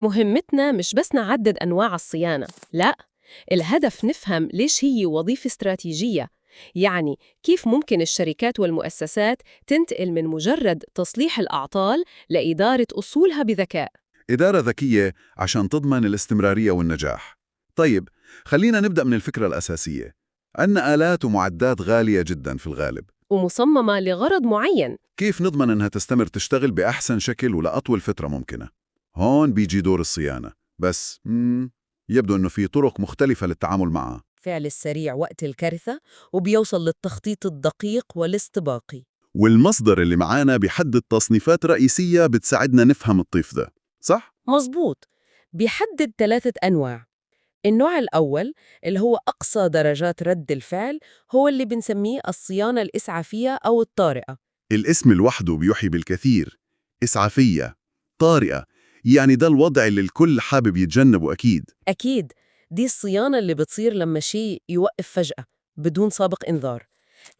مهمتنا مش بس نعدد أنواع الصيانة، لا، الهدف نفهم ليش هي وظيفة استراتيجية. يعني كيف ممكن الشركات والمؤسسات تنتقل من مجرد تصليح الأعطال لإدارة أصولها بذكاء. إدارة ذكية عشان تضمن الاستمرارية والنجاح. طيب، خلينا نبدأ من الفكرة الأساسية. عندنا آلات ومعدات غالية جدا في الغالب. ومصممة لغرض معين. كيف نضمن إنها تستمر تشتغل بأحسن شكل ولأطول فترة ممكنة؟ هون بيجي دور الصيانة. بس يبدو إنه في طرق مختلفة للتعامل معها. فعل السريع وقت الكارثة وبيوصل للتخطيط الدقيق والاستباقي. والمصدر اللي معانا بيحدد تصنيفات رئيسية بتساعدنا نفهم الطيف ده، صح؟ مظبوط، بيحدد 3 أنواع. النوع الأول اللي هو أقصى درجات رد الفعل هو اللي بنسميه الصيانة الإسعافية أو الطارئة. الاسم لوحده بيوحي بالكثير. إسعافية، طارئة، يعني ده الوضع اللي الكل حابب يتجنبه أكيد. أكيد، دي الصيانة اللي بتصير لما شيء يوقف فجأة بدون سابق إنذار.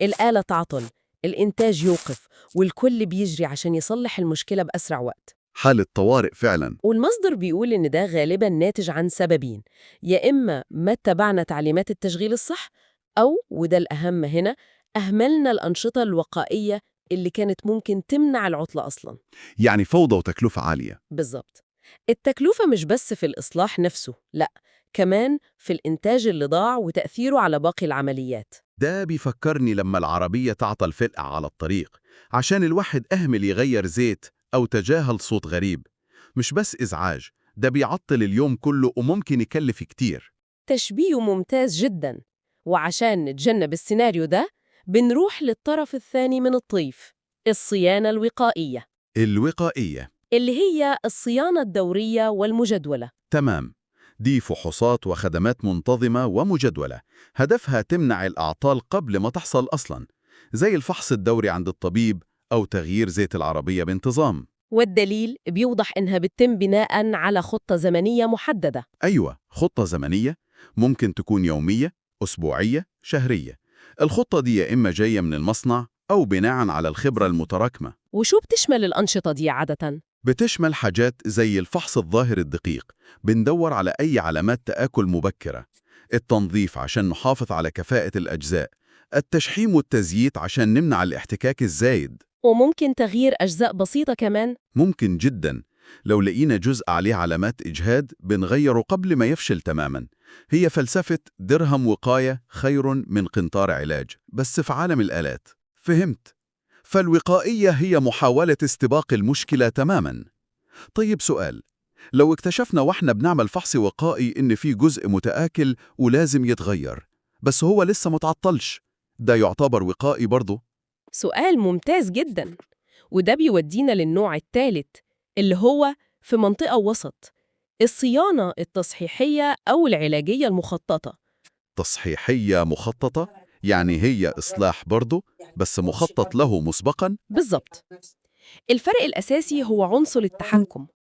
الآلة تعطل، الإنتاج يوقف، والكل بيجري عشان يصلح المشكلة بأسرع وقت. حالة طوارئ فعلا. والمصدر بيقول إن ده غالباً ناتج عن سببين: يا إما ما اتبعنا تعليمات التشغيل الصح، أو وده الأهم هنا، أهملنا الأنشطة الوقائية اللي كانت ممكن تمنع العطلة أصلاً. يعني فوضى وتكلفة عالية. بالظبط، التكلفة مش بس في الإصلاح نفسه، لأ، كمان في الإنتاج اللي ضاع وتأثيره على باقي العمليات. ده بيفكرني لما العربية تعطل فجأة على الطريق عشان الواحد أهمل يغير زيت أو تجاهل صوت غريب. مش بس إزعاج، ده بيعطل اليوم كله وممكن يكلف كتير. تشبيه ممتاز جداً. وعشان نتجنب السيناريو ده، بنروح للطرف الثاني من الطيف: الصيانة الوقائية، الوقائية. اللي هي الصيانة الدورية والمجدولة. تمام. دي فحوصات وخدمات منتظمة ومجدولة، هدفها تمنع الأعطال قبل ما تحصل أصلاً، زي الفحص الدوري عند الطبيب أو تغيير زيت العربية بانتظام. والدليل بيوضح إنها بتتم بناءً على خطة زمنية محددة. أيوة، خطة زمنية، ممكن تكون يومية، أسبوعية، شهرية. الخطة دي يا إما جاية من المصنع أو بناء على الخبرة المتراكمة. وشو بتشمل الأنشطة دي عادةً؟ بتشمل حاجات زي الفحص الظاهر الدقيق، بندور على أي علامات تآكل مبكرة، التنظيف عشان نحافظ على كفاءة الأجزاء، التشحيم والتزييت عشان نمنع الاحتكاك الزايد. وممكن تغيير أجزاء بسيطة كمان. ممكن جداً. لو لقينا جزء عليه علامات إجهاد بنغيره قبل ما يفشل تماماً. هي فلسفة درهم وقاية خير من قنطار علاج، بس في عالم الآلات. فهمت؟ فالوقائية هي محاولة استباق المشكلة تماماً. طيب سؤال، لو اكتشفنا واحنا بنعمل فحص وقائي إن في جزء متآكل ولازم يتغير، بس هو لسه متعطلش، ده يعتبر وقائي برضه؟ سؤال ممتاز جداً. وده بيودينا للنوع الثالث، اللي هو في منطقة وسط: الصيانة التصحيحية أو العلاجية المخططة. تصحيحية مخططة، يعني هي إصلاح برضه بس مخطط له مسبقاً؟ بالظبط، الفرق الأساسي هو عنصر التحكم.